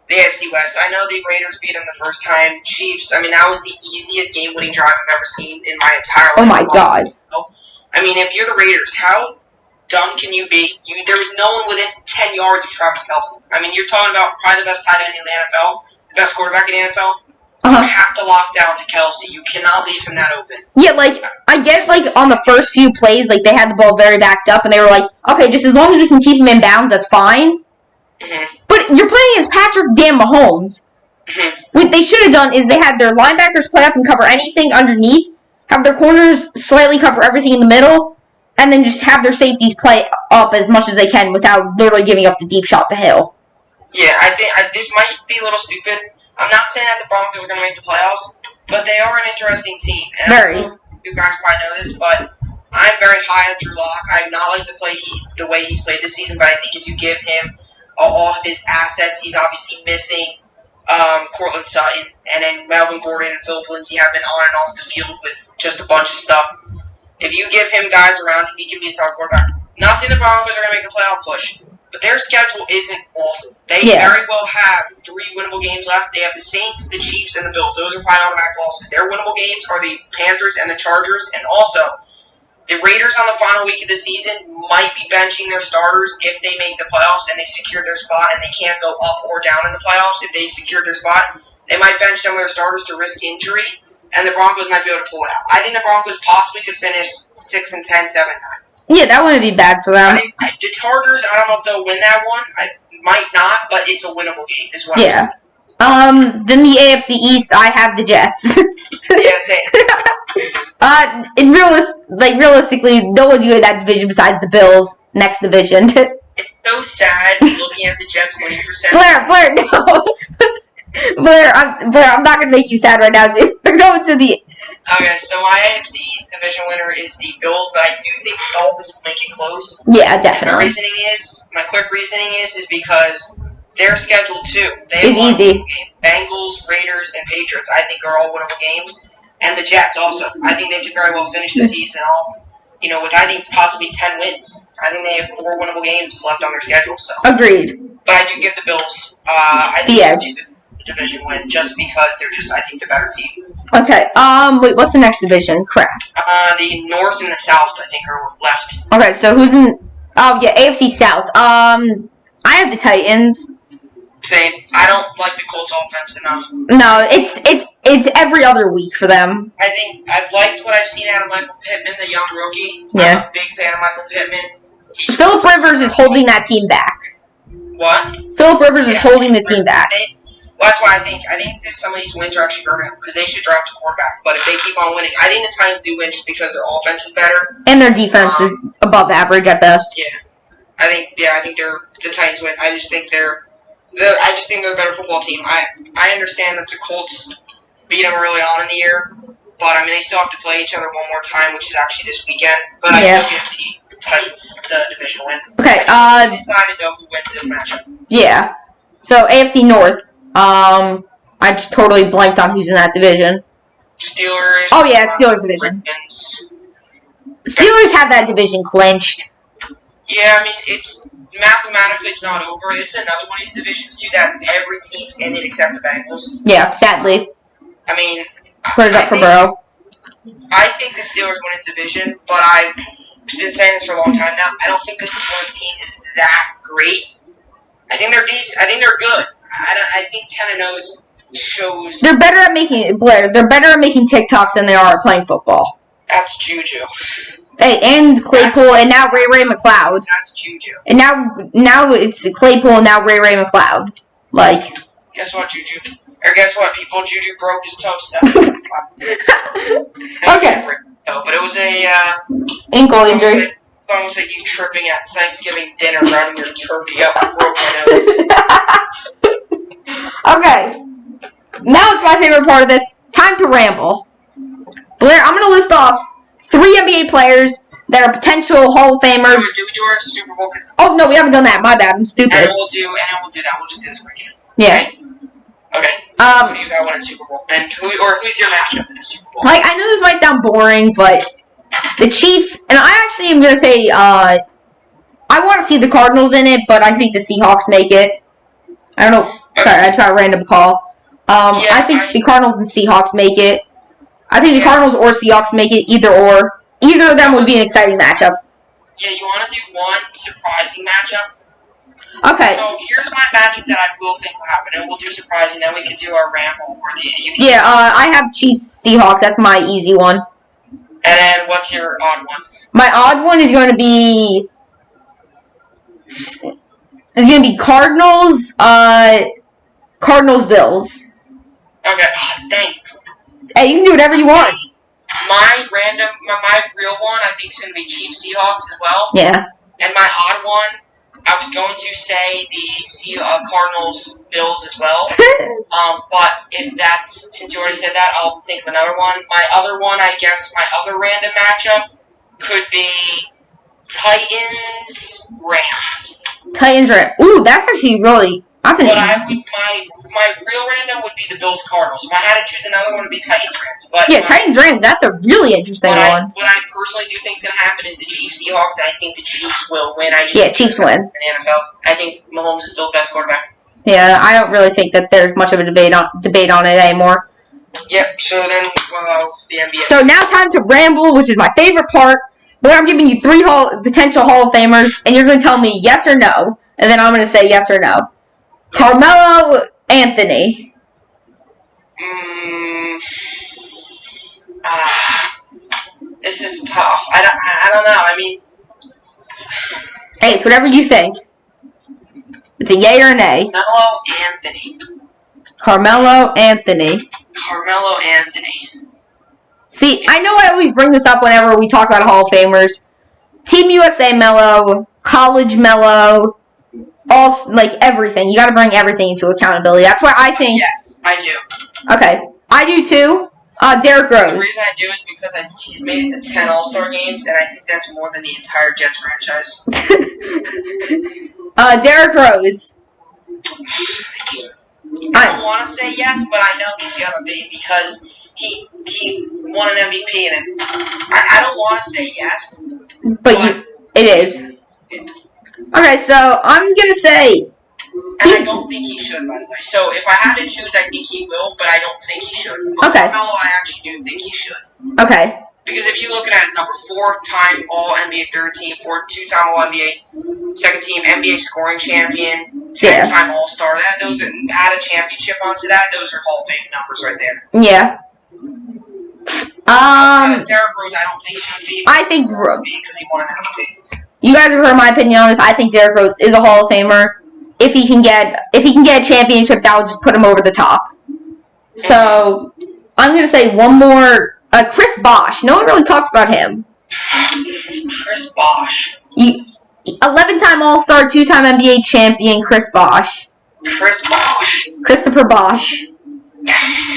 the AFC West. I know the Raiders beat them the first time. Chiefs, I mean, that was the easiest game-winning drive I've ever seen in my entire life. Oh my God. I mean, if you're the Raiders, how dumb can you be? There was no one within 10 yards of Travis Kelce. I mean, you're talking about probably the best tight end in the NFL, the best quarterback in the NFL. You have to lock down to Kelce. You cannot leave him that open. Yeah, like, I guess, like, on the first few plays, like, they had the ball very backed up, and they were like, okay, just as long as we can keep him in bounds, that's fine. Mm-hmm. But you're playing against Patrick damn Mahomes. Mm-hmm. What they should have done is they had their linebackers play up and cover anything underneath, have their corners slightly cover everything in the middle, and then just have their safeties play up as much as they can without literally giving up the deep shot to Hill. Yeah, I think this might be a little stupid. I'm not saying that the Broncos are going to make the playoffs, but they are an interesting team. And Very. I know you guys probably know this, but I'm very high on Drew Lock. I not like the way he's played this season, but I think if you give him all of his assets, he's obviously missing Cortland Sutton, and then Melvin Gordon and Philip Lindsay have been on and off the field with just a bunch of stuff. If you give him guys around him, he can be a star quarterback. Not saying the Broncos are going to make a playoff push, but their schedule isn't awful. They very well have 3 winnable games left. They have the Saints, the Chiefs, and the Bills. Those are probably automatic losses. Their winnable games are the Panthers and the Chargers, and also the Raiders on the final week of the season might be benching their starters if they make the playoffs and they secure their spot and they can't go up or down in the playoffs. If they secure their spot, they might bench some of their starters to risk injury, and the Broncos might be able to pull it out. I think the Broncos possibly could finish 6-10, 7-9. Yeah, that wouldn't be bad for them. I think the Chargers, I don't know if they'll win that one. I might not, but it's a winnable game as well. Yeah. Then the AFC East, I have the Jets. Yeah, same. Realistically, no one's good in that division besides the Bills. Next division. It's so sad looking at the Jets winning for 7. Blair, no. Blair, I'm not gonna make you sad right now, dude. We're going to the. Okay, so my AFC East division winner is the Bills, but I do think the Dolphins will make it close. Yeah, definitely. My quick reasoning is because their schedule too. It's easy. Bengals, Raiders, and Patriots, I think, are all winnable games. And the Jets also. I think they could very well finish the season off, with I think possibly 10 wins. I think they have 4 winnable games left on their schedule. So. Agreed. But I do give the Bills the division win just because they're I think, the better team. Okay. Wait, what's the next division? Crap. The North and the South, I think, are left. Okay, so who's in? Oh yeah, AFC South. I have the Titans. Same. I don't like the Colts offense enough. No, it's every other week for them. I think I've liked what I've seen out of Michael Pittman, the young rookie. Yeah. I'm a big fan of Michael Pittman. Phillip Rivers is holding that team back. What? Phillip Rivers is holding the team back. Well, that's why I think some of these wins are actually hurting them because they should draft a quarterback. But if they keep on winning, I think the Titans do win just because their offense is better and their defense is above average at best. Yeah, I think the Titans win. I just think they're a better football team. I understand that the Colts beat them early on in the year, but I mean they still have to play each other one more time, which is actually this weekend. But I still give the Titans the division win. Okay. I decided though who wins this matchup. Yeah. So AFC North. I just totally blanked on who's in that division. Steelers. Oh yeah, Steelers division. Steelers have that division clinched. Yeah, I mean it's mathematically it's not over. This is another one of these divisions too that every team's in it except the Bengals. Yeah, sadly. I mean, prayers up for Burrow. I think the Steelers win the division, but I've been saying this for a long time now. I don't think the Steelers team is that great. I think they're decent. I think they're good. I think 10-0 shows. They're better at making They're better at making TikToks than they are at playing football. That's Juju. Hey, and Claypool, and now Ray McLeod. That's Juju. And now it's Claypool, and now Ray McLeod. Like. Guess what, Juju? Or guess what? People, Juju broke his toe. Okay. But it was a ankle injury. It's almost like you tripping at Thanksgiving dinner, grabbing your turkey up and broke my nose. Okay. Now it's my favorite part of this. Time to ramble. Blair, I'm going to list off 3 NBA players that are potential Hall of Famers. Do we do our Super Bowl? Oh, no, we haven't done that. My bad. I'm stupid. And we'll do that. We'll just do this quick. Yeah. Okay. Who do you got winning Super Bowl? And who's your matchup in the Super Bowl? Like, I know this might sound boring, but the Chiefs, and I actually am going to say, I want to see the Cardinals in it, but I think the Seahawks make it. I don't know. Sorry, I tried a random call. I think the Cardinals and Seahawks make it. I think the Cardinals or Seahawks make it, either or. Either of them would be an exciting matchup. Yeah, you want to do one surprising matchup? Okay. So here's my matchup that I will think will happen, and we'll do surprising. Then we can do our ramble or I have Chiefs Seahawks. That's my easy one. And then what's your odd one? My odd one is going to be Cardinals. Cardinals Bills. Okay. Oh, thanks. Hey, you can do whatever you want. My real one, I think is going to be Chiefs Seahawks as well. Yeah. And my odd one, I was going to say the Cardinals Bills as well. But since you already said that, I'll think of another one. My other one, I guess, my other random matchup could be Titans Rams. Titans Rams. Ooh, that's actually really. But my real random would be the Bills Cardinals. If I had to choose another one, it would be Titans Rams. But Titans Rams. That's a really interesting one. What I personally do think is going to happen is the Chiefs Seahawks, and I think the Chiefs will win. Chiefs win. In the NFL, I think Mahomes is still the best quarterback. Yeah, I don't really think that there's much of a debate on it anymore. Yep. So then, the NBA. So now time to ramble, which is my favorite part. Where I'm giving you 3 potential Hall of Famers, and you're going to tell me yes or no, and then I'm going to say yes or no. Yes. Carmelo Anthony. This is tough. I don't know. I mean, hey, it's whatever you think. It's a yay or a nay. Carmelo Anthony. See, I know I always bring this up whenever we talk about Hall of Famers. Team USA Melo, college Melo, everything. You got to bring everything into accountability. That's why I think. Yes, I do. Okay, I do too. Derrick Rose. The reason I do is because he's made it to 10 All-Star games, and I think that's more than the entire Jets franchise. Derrick Rose. I don't want to say yes, but I know he's gonna be because he won an MVP, and I don't want to say yes. But it is. Okay, so I'm gonna say. And I don't think he should, by the way. So if I had to choose, I think he will, but I don't think he should. Okay. Carmelo, I actually do think he should. Okay. Because if you're looking at number 4-time All-NBA third team, 2-time All-NBA, second team NBA scoring champion, 10-time All-Star, add a championship onto that, those are Hall of Fame numbers right there. Yeah. Derrick Rose, I don't think should be. I think Rose because he won an MVP. You guys have heard my opinion on this. I think Derrick Rose is a Hall of Famer. If he can get a championship, that would just put him over the top. So I'm gonna say one more. Chris Bosh. No one really talks about him. Chris Bosh. 11-time All-Star, 2-time NBA champion, Chris Bosh. Christopher Bosh.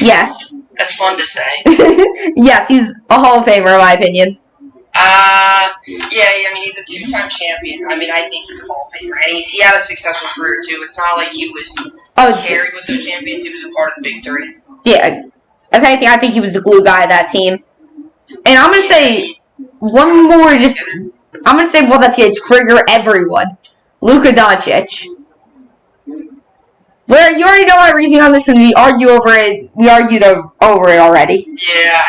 Yes. That's fun to say. Yes, he's a Hall of Famer in my opinion. Yeah, I mean, he's a 2-time champion. I mean, I think he's a Hall of Famer. And he had a successful career, too. It's not like he was carried with those champions. He was a part of the Big Three. Yeah. If anything, I think he was the glue guy of that team. And I'm going to say one more, I'm going to say one that's going to trigger everyone. Luka Doncic. Well, you already know my reasoning on this because we argued over it already. Yeah,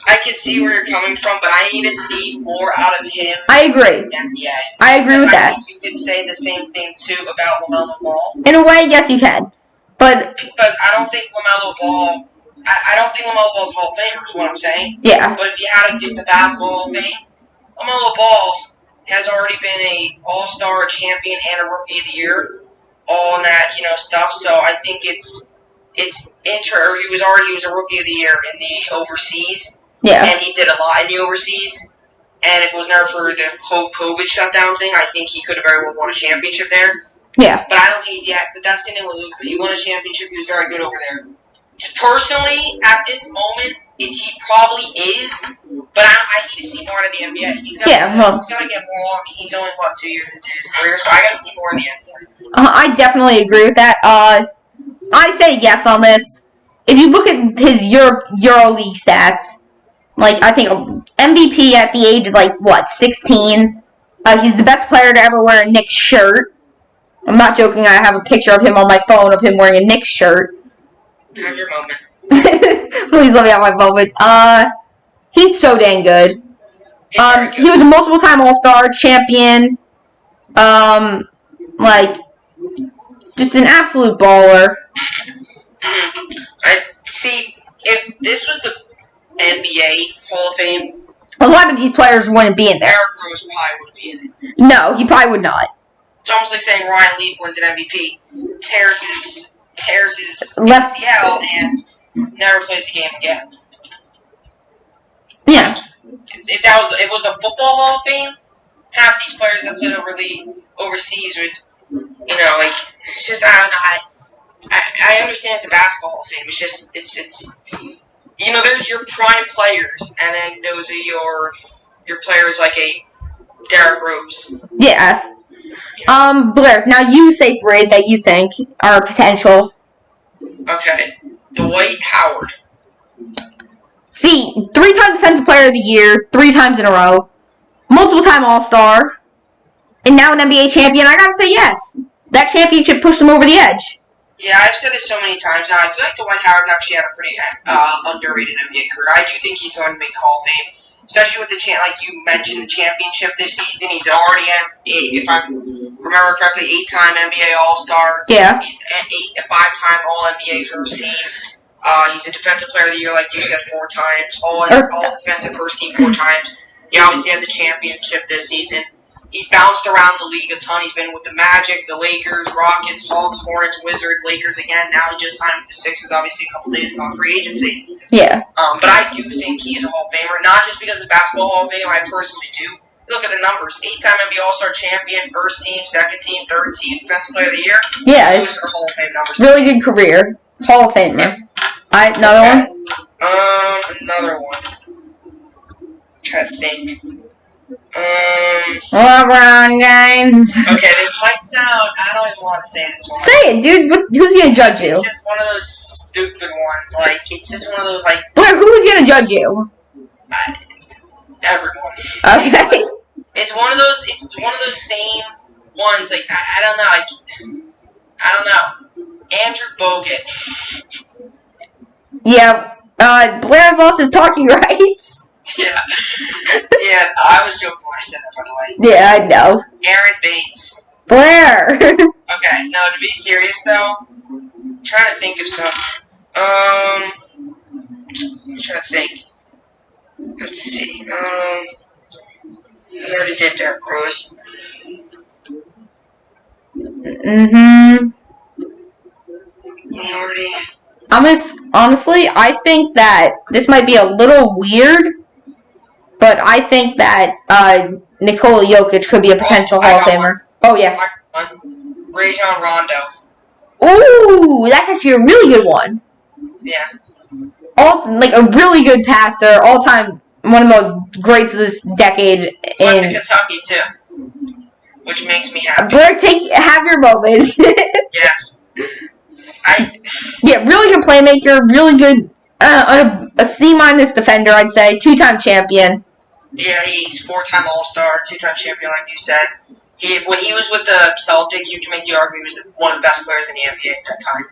I can see where you're coming from, but I need to see more out of him. I agree. NBA. I agree with that. I think you could say the same thing, too, about LaMelo Ball. In a way, yes, you can. But because I don't think LaMelo Ball... I don't think LaMelo Ball's Hall of Famer is what I'm saying. Yeah. But if you had to do the Basketball Hall of Fame, LaMelo Ball has already been a All-Star champion and a Rookie of the Year, all in that, stuff. So I think it's he was a rookie of the year in the overseas. Yeah. And he did a lot in the overseas. And if it was never for the COVID shutdown thing, I think he could have very well won a championship there. Yeah. But I don't think he's yet. But that's the thing with Luka. He won a championship. He was very good over there. Personally, at this moment, he probably is. But I need to see more out of the NBA. He's got to get more on me. He's only, 2 years into his career, so I got to see more in the NBA. I definitely agree with that. I say yes on this. If you look at his EuroLeague stats, like, I think MVP at the age of, 16. He's the best player to ever wear a Knicks shirt. I'm not joking. I have a picture of him on my phone of him wearing a Knicks shirt. Have your moment. Please let me have my moment. He's so dang good. He was a multiple-time All-Star champion. Just an absolute baller. I see. If this was the NBA Hall of Fame, a lot of these players wouldn't be in there. Derrick Rose probably wouldn't be in it. No, he probably would not. It's almost like saying Ryan Leaf wins an MVP, tears his left ACL, and never plays the game again. Yeah. If it was the Football Hall of Fame, half these players that played overseas would, it's just, I don't know. I understand it's a Basketball Hall of Fame. It's just, there's your prime players, and then those are your players like a Derrick Rose. Yeah. Blair, now you say 3 that you think are potential. Okay. Dwight Howard. See, 3-time Defensive Player of the Year, 3 times in a row. Multiple-time All-Star. And now an NBA champion. I gotta say yes. That championship pushed him over the edge. Yeah, I've said this so many times now. I feel like Dwight Howard's actually had a pretty underrated NBA career. I do think he's going to make the Hall of Fame. Especially with like you mentioned, the championship this season. He's already, if I remember correctly, 8-time NBA All-Star. Yeah. He's a 5-time All-NBA first team. He's a Defensive Player of the Year, like you said, 4 times. All-Defensive first team 4 times. He obviously had the championship this season. He's bounced around the league a ton. He's been with the Magic, the Lakers, Rockets, Hawks, Hornets, Wizards, Lakers again. Now he just signed with the Sixers, obviously, a couple days ago on free agency. Yeah. But I do think he's a Hall of Famer, not just because of Basketball Hall of Fame. I personally do. Look at the numbers: 8-time NBA All-Star champion, first team, second team, third team, Defensive Player of the Year. Yeah. Those are Hall of Fame numbers. Really good career. Hall of Famer. Yeah. Another one? Another one. I'm trying to think. LeBron James. Okay, this might sound, I don't even want to say this one. Say it, dude. Who's gonna judge you? It's just one of those stupid ones. Like, it's just one of those, like... Blair, who's gonna judge you? Everyone. Okay. It's one of those same ones, like, I don't know, I don't know. Andrew Bogut. Yeah. Blair lost his talking rights. Yeah, I was joking when I said that, by the way. Yeah, I know. Aaron Bates. Blair. Okay, no, to be serious, though, I'm trying to think of some, I'm trying to think. Let's see, we already did Derrick Rose. We already... Honestly, I think that this might be a little weird, but I think that Nikola Jokic could be a potential Hall of Famer. Oh, yeah. Rajon Rondo. Ooh, that's actually a really good one. Yeah. A really good passer, all-time, one of the greats of this decade. Went to Kentucky, too, which makes me happy. Blair, have your moment. Yes. Yeah, really good playmaker, really good, a C- defender, I'd say, 2-time champion. Yeah, he's 4-time All-Star, 2-time champion, like you said. When he was with the Celtics, you can make the argument he was one of the best players in the NBA at that time.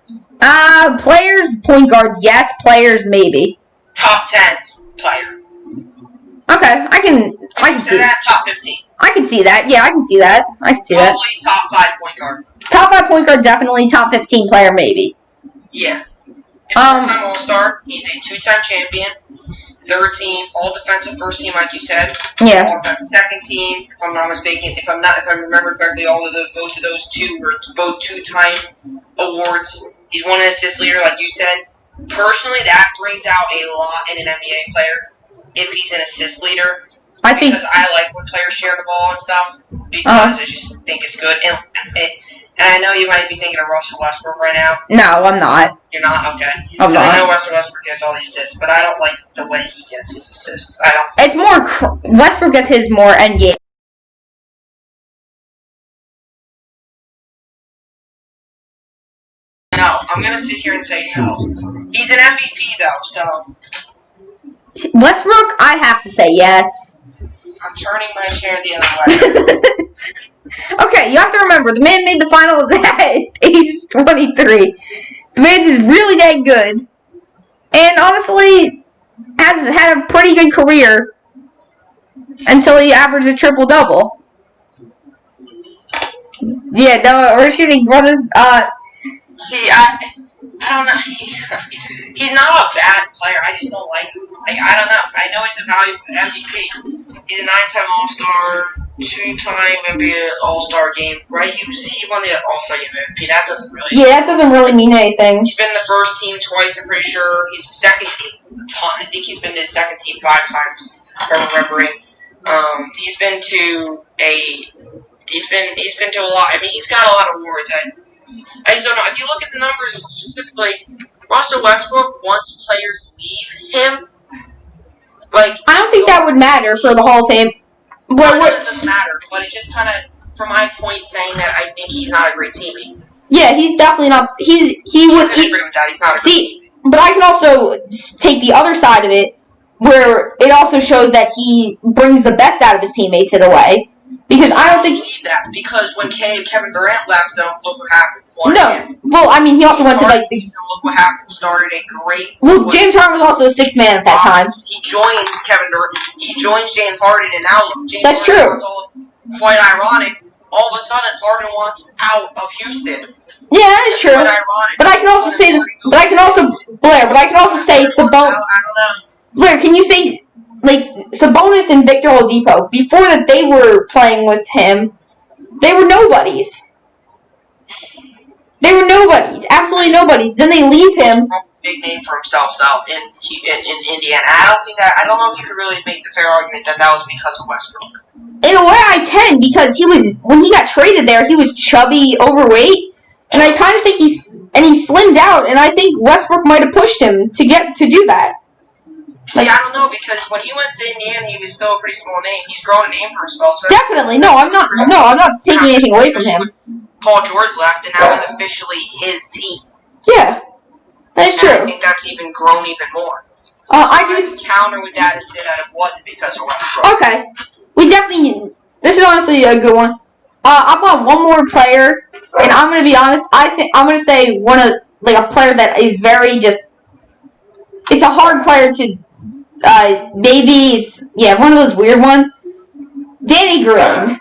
Players, point guard, yes. Players, maybe. Top 10 player. Okay, I can see that. Top 15. I can see that. Yeah, I can see that. Probably top 5 point guard. Top 5 point guard, definitely. Top 15 player, maybe. Yeah. If 4-time All-Star, he's a 2-time champion. 3rd team, all defensive first team, like you said. Yeah. All defensive second team, if I'm not mistaken. If I remember correctly, all of those 2 were both 2-time awards. He's won an assist leader, like you said. Personally, that brings out a lot in an NBA player if he's an assist leader. Because I like when players share the ball and stuff. Because I just think it's good. And I know you might be thinking of Russell Westbrook right now. No, I'm not. You're not? Okay. I'm not. I know Russell Westbrook gets all the assists, but I don't like the way he gets his assists. I don't. It's more Westbrook gets his more NBA. No, I'm gonna sit here and say no. He's an MVP though, so. Westbrook, I have to say yes. I'm turning my chair the other way. Okay, you have to remember, the man made the finals at age 23. The man is really dang good. And honestly, has had a pretty good career until he averaged a triple-double. Yeah, no, we're shooting brothers. See, I don't know. He's not a bad player. I just don't like him. Like, I don't know. I know he's a valuable MVP. He's a 9-time All-Star, 2-time NBA All-Star game. Right? He won the All-Star game MVP. That doesn't really. Yeah, that doesn't really mean anything. He's been the first team twice. I'm pretty sure. He's second team a ton. I think he's been to the second team 5 times. If I'm remembering. He's been to a. He's been to a lot. I mean, he's got a lot of awards. I just don't know. If you look at the numbers specifically, Russell Westbrook, once players leave him, like I don't think that would matter for the Hall of Fame. Well, it doesn't matter, but it just kind of, from my point, saying that I think he's not a great teammate. Yeah, he's definitely not. He would agree with that. He's not a great teammate. But I can also take the other side of it, where it also shows that he brings the best out of his teammates in a way. Because I don't think believe that because when Kevin Durant left, look what happened. Well, I mean, he also went to like the. Look what happened. Started a great. Well, James Harden was also a 6th man at that time. He joins Kevin Durant. He joins James Harden, and now look, James That's Harden true. Quite ironic. All of a sudden, Harden wants out of Houston. Yeah, that is true. Quite ironic. But I can also say this. But I can also Blair. But I can also say Sabonis. I don't know. Blair, can you say? Like, Sabonis and Victor Oladipo, before that they were playing with him, they were nobodies. They were nobodies. Absolutely nobodies. Then they leave him. Big name for himself, though, in Indiana. I don't know if you could really make the fair argument that was because of Westbrook. In a way, I can, because when he got traded there, he was chubby, overweight, and I kind of think he slimmed out, and I think Westbrook might have pushed him to do that. See, I don't know, because when he went to Indiana, he was still a pretty small name. He's grown a name for himself. So definitely. No, I'm not taking anything away from him. Paul George left, and that was officially his team. Yeah, that's true. I think that's even grown even more. I would counter with that and say that it wasn't because of Westbrook. Okay. We definitely... This is honestly a good one. I've got one more player, and I'm going to be honest, I'm going to say a player that is very just... It's a hard player to... maybe it's... Yeah, one of those weird ones. Danny Green.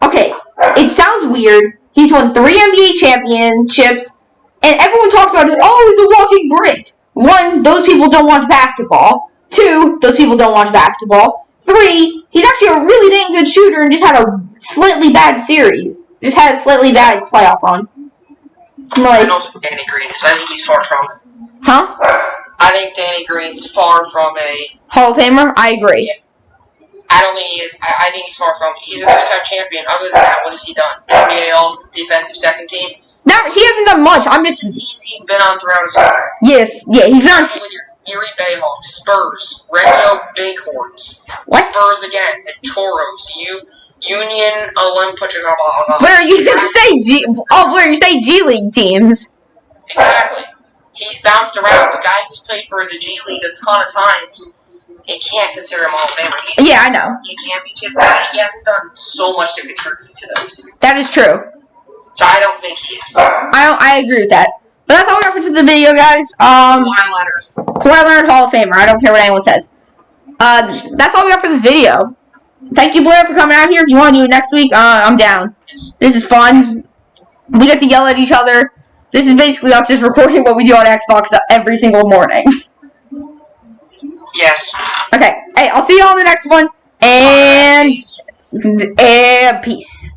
Okay, it sounds weird. He's won 3 NBA championships, and everyone talks about it. Oh, he's a walking brick. 1, those people don't watch basketball. 2, those people don't watch basketball. 3, he's actually a really dang good shooter and just had a slightly bad series. Just had a slightly bad playoff run. I don't think Danny Green is. I think he's far from it. Huh? I think Danny Green's far from a Hall of Famer? I agree. Yeah. I don't think he is. I think he's far from it. He's a 3-time champion. Other than that, what has he done? NBA All-Defensive Second Team? No, he hasn't done much. I'm just... Teams he's been on throughout his career. Yes, yeah, he's been on... Erie Bayhawks, Spurs, Radio Bighorns, What? Spurs again, the Toros, Union Olympic. Where you say G League teams? Exactly. He's bounced around. A guy who's played for the G League a ton of times. You can't consider him Hall of Famer. Yeah, I know. Championships. He hasn't done so much to contribute to those. That is true. So I don't think he is. I agree with that. But that's all we got for the video, guys. Kawhi Leonard Hall of Famer. I don't care what anyone says. That's all we got for this video. Thank you, Blair, for coming out here. If you want to do it next week, I'm down. This is fun. We get to yell at each other. This is basically us just recording what we do on Xbox every single morning. Yes. Okay. Hey, I'll see you all in the next one. And peace.